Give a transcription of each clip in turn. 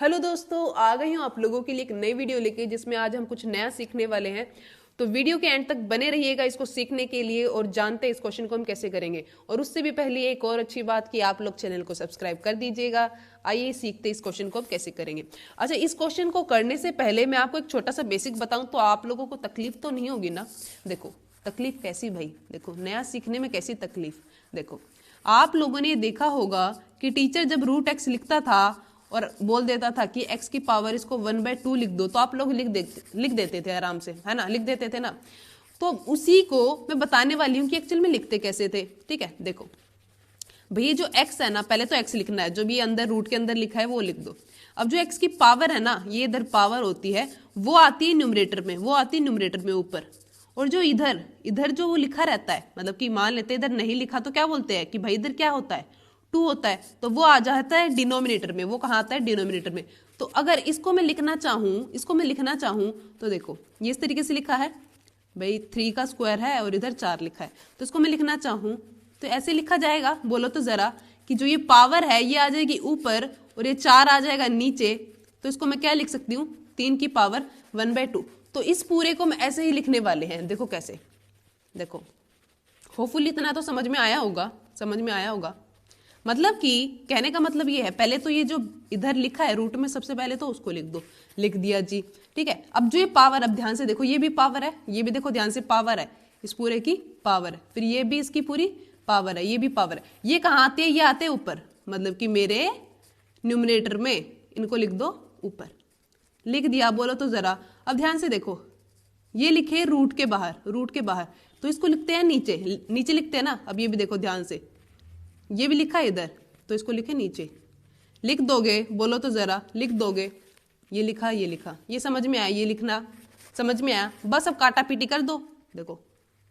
Hello दोस्तों, आ गई हूँ आप लोगों के लिए एक नई वीडियो लेके जिसमें आज हम कुछ नया सीखने वाले हैं। तो वीडियो के एंड तक बने रहिएगा इसको सीखने के लिए और जानते हैं इस क्वेश्चन को हम कैसे करेंगे। और उससे भी पहले एक और अच्छी बात कि आप लोग चैनल को सब्सक्राइब कर दीजिएगा। आइए सीखते इस क्वेश्चन को हम कैसे करेंगे। अच्छा, इस क्वेश्चन को करने से पहले मैं आपको एक छोटा सा बेसिक बताऊं तो आप लोगों को तकलीफ तो नहीं होगी ना। देखो तकलीफ कैसी भाई, देखो नया सीखने में कैसी तकलीफ। देखो आप लोगों ने देखा होगा कि टीचर जब रूट एक्स लिखता था और बोल देता था कि x की पावर इसको 1/2 लिख दो, तो आप लोग लिख देते थे आराम से, है ना, लिख देते थे ना। तो उसी को मैं बताने वाली हूँ कि एक्चुअल में लिखते कैसे थे। ठीक है, देखो भैया जो x है ना, पहले तो x लिखना है, जो भी अंदर रूट के अंदर लिखा है वो लिख दो। अब जो x की पावर है ना, ये इधर पावर होती है, वो आती है न्यूमरेटर में, वो आती है न्यूमरेटर में ऊपर। और जो इधर इधर जो वो लिखा रहता है, मतलब कि मान लेते इधर नहीं लिखा तो क्या बोलते हैं कि भाई इधर क्या होता है, 2 होता है, तो वो आ जाता है डिनोमिनेटर में। वो कहाँ आता है, डिनोमिनेटर में। तो अगर इसको मैं लिखना चाहूँ तो देखो ये इस तरीके से लिखा है भाई, 3 का स्क्वायर है और इधर 4 लिखा है। तो इसको मैं लिखना चाहूँ तो ऐसे लिखा जाएगा। बोलो तो जरा कि जो ये पावर है ये आ जाएगी ऊपर और ये 4 आ जाएगा नीचे। तो इसको मैं क्या लिख सकती हूँ, 3 की पावर 1/2। तो इस पूरे को मैं ऐसे ही लिखने वाले हैं। देखो कैसे, देखो होपफुली इतना तो समझ में आया होगा। मतलब कि कहने का मतलब ये है, पहले तो ये जो इधर लिखा है रूट में, सबसे पहले तो उसको लिख दो। लिख दिया जी, ठीक है। अब जो ये पावर, अब ध्यान से देखो, ये भी पावर है, ये भी देखो ध्यान से पावर है, इस पूरे की पावर है, फिर ये भी इसकी पूरी पावर है, ये भी पावर है। ये कहाँ आते हैं, ये आते हैं ऊपर, मतलब कि मेरे न्यूमरेटर में। इनको लिख दो ऊपर, लिख दिया। बोलो तो जरा, अब ध्यान से देखो, ये लिखे रूट के बाहर, तो इसको लिखते हैं नीचे लिखते हैं ना। अब ये भी देखो ध्यान से, ये भी लिखा है इधर, तो इसको लिखे नीचे। लिख दोगे, बोलो तो जरा, लिख दोगे। ये लिखा, ये समझ में आया, ये लिखना समझ में आया। बस अब काटा पीटी कर दो। देखो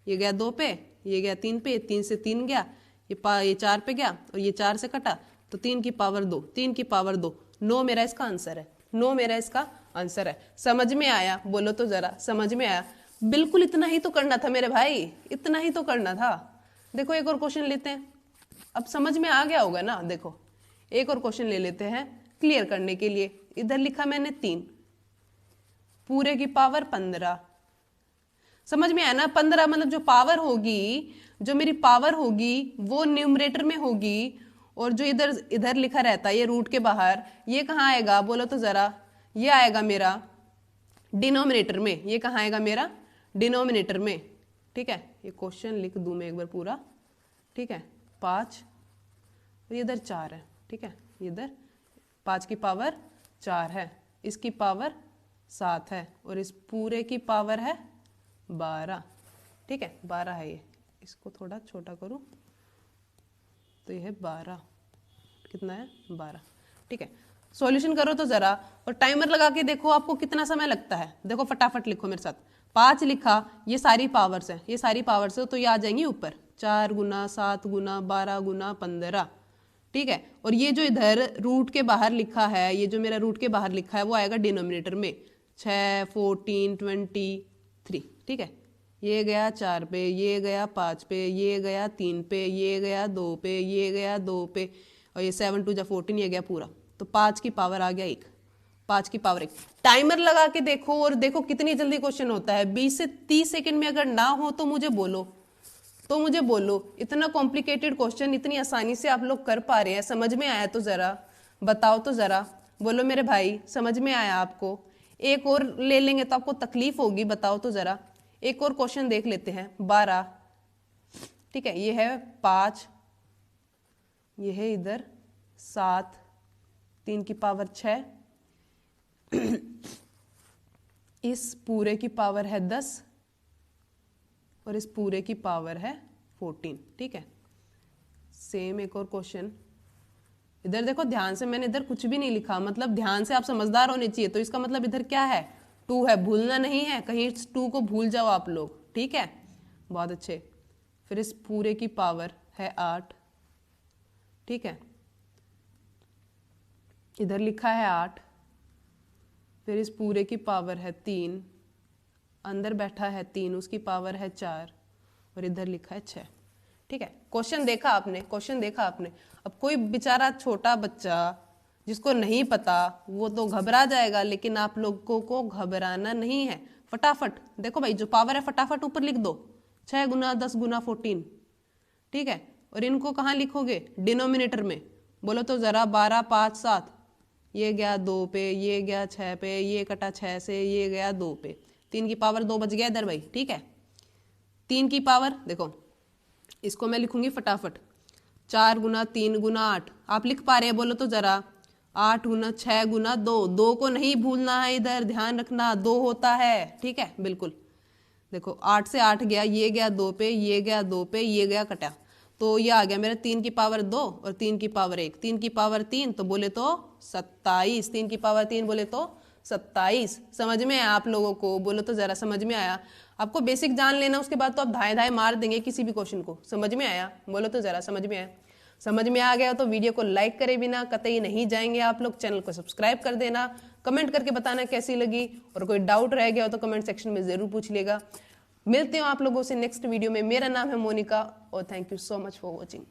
ये गया 2 पे, ये गया 3 पे, 3 से 3 गया, ये 4 पे गया और ये 4 से कटा, तो 3 की पावर 2, 3 की पावर 2, 9 मेरा इसका आंसर है। समझ में आया, बोलो तो जरा, समझ में आया। बिल्कुल इतना ही तो करना था मेरे भाई, इतना ही तो करना था। देखो एक और क्वेश्चन लेते हैं, अब समझ में आ गया होगा ना। देखो एक और क्वेश्चन ले लेते हैं क्लियर करने के लिए। इधर लिखा मैंने 3, पूरे की पावर 15। समझ में आया ना, 15 मतलब जो पावर होगी, जो मेरी पावर होगी वो न्यूमरेटर में होगी, और जो इधर लिखा रहता है ये रूट के बाहर, ये कहाँ आएगा, बोलो तो जरा, ये आएगा मेरा डिनोमिनेटर में। ये कहाँ आएगा, मेरा डिनोमिनेटर में। ठीक है, ये क्वेश्चन लिख दूं मैं एक बार पूरा। ठीक है, 5 और इधर 4 है। ठीक है, इधर 5 की पावर 4 है, इसकी पावर 7 है, और इस पूरे की पावर है 12। ठीक है, 12 है ये। इसको थोड़ा छोटा करूं तो ये है 12। कितना है, 12। ठीक है, सॉल्यूशन करो तो जरा, और टाइमर लगा के देखो आपको कितना समय लगता है। देखो फटाफट लिखो मेरे साथ। 5 लिखा, ये सारी पावर्स है, तो ये आ जाएंगी ऊपर। 4 गुना 7 गुना 12 गुना 15। ठीक है, और ये जो इधर रूट के बाहर लिखा है, ये जो मेरा रूट के बाहर लिखा है वो आएगा डिनोमिनेटर में। 6 14 23। ठीक है, ये गया 4 पे, ये गया 5 पे, ये गया 3 पे, ये गया 2 पे, ये गया 2 पे, और ये 7 2 14, ये गया पूरा। तो 5 की पावर आ गया 1, 5 की पावर 1। टाइमर लगा के देखो और देखो कितनी जल्दी क्वेश्चन होता है। 20 से 30 सेकंड में अगर ना हो तो मुझे बोलो। इतना कॉम्प्लिकेटेड क्वेश्चन इतनी आसानी से आप लोग कर पा रहे हैं। समझ में आया तो जरा बताओ तो जरा, बोलो मेरे भाई, समझ में आया आपको। एक और ले लेंगे तो आपको तकलीफ होगी, बताओ तो जरा। एक और क्वेश्चन देख लेते हैं, 12। ठीक है, ये है 5, ये है इधर 7, 3 की पावर 6, इस पूरे की पावर है 10, और इस पूरे की पावर है 14। ठीक है, सेम एक और क्वेश्चन। इधर देखो ध्यान से, मैंने इधर कुछ भी नहीं लिखा, मतलब ध्यान से आप समझदार होने चाहिए। तो इसका मतलब इधर क्या है, 2 है, भूलना नहीं है, कहीं इस 2 को भूल जाओ आप लोग। ठीक है, बहुत अच्छे। फिर इस पूरे की पावर है 8। ठीक है, इधर लिखा है 8, फिर इस पूरे की पावर है 3, अंदर बैठा है 3, उसकी पावर है 4, और इधर लिखा है 6। ठीक है, क्वेश्चन देखा आपने। अब कोई बेचारा छोटा बच्चा जिसको नहीं पता वो तो घबरा जाएगा, लेकिन आप लोगों को घबराना नहीं है। फटाफट देखो भाई, जो पावर है फटाफट ऊपर लिख दो, 6 गुना 10 गुना 14, ठीक है। और इनको कहाँ लिखोगे? डिनोमिनेटर में। बोलो तो जरा, 12 5 7, ये गया 2 पे, ये गया 6 पे, ये कटा 6 से, ये गया 2 पे, 3 की पावर 2 बच गया इधर भाई, ठीक है। 3 की पावर देखो, इसको मैं लिखूंगी फटाफट, 4 गुना 3 गुना 8, आप लिख पा रहे हैं? बोलो तो जरा, 8 गुना 6 गुना 2, 2 को नहीं भूलना है इधर, ध्यान रखना 2 होता है, ठीक है, बिल्कुल। देखो 8 से 8 गया, ये गया 2 पे, ये गया 2 पे, ये गया कटा, तो ये आ गया मेरा 3 की पावर 2 और 3 की पावर 1, 3 की पावर 3 तो बोले तो 27, 3 की पावर 3 बोले तो 27। समझ में आया आप लोगों को? बोलो तो जरा, समझ में आया? आपको बेसिक जान लेना, उसके बाद तो आप धाए धाए मार देंगे किसी भी क्वेश्चन को। समझ में आया? बोलो तो जरा, समझ में आया? समझ में आ गया तो वीडियो को लाइक करे बिना कतई नहीं जाएंगे आप लोग। चैनल को सब्सक्राइब कर देना, कमेंट करके बताना कैसी लगी, और कोई डाउट रह गया हो तो कमेंट सेक्शन में जरूर पूछ लेगा। मिलते हो आप लोगों से नेक्स्ट वीडियो में। मेरा नाम है मोनिका और thank you so much for watching.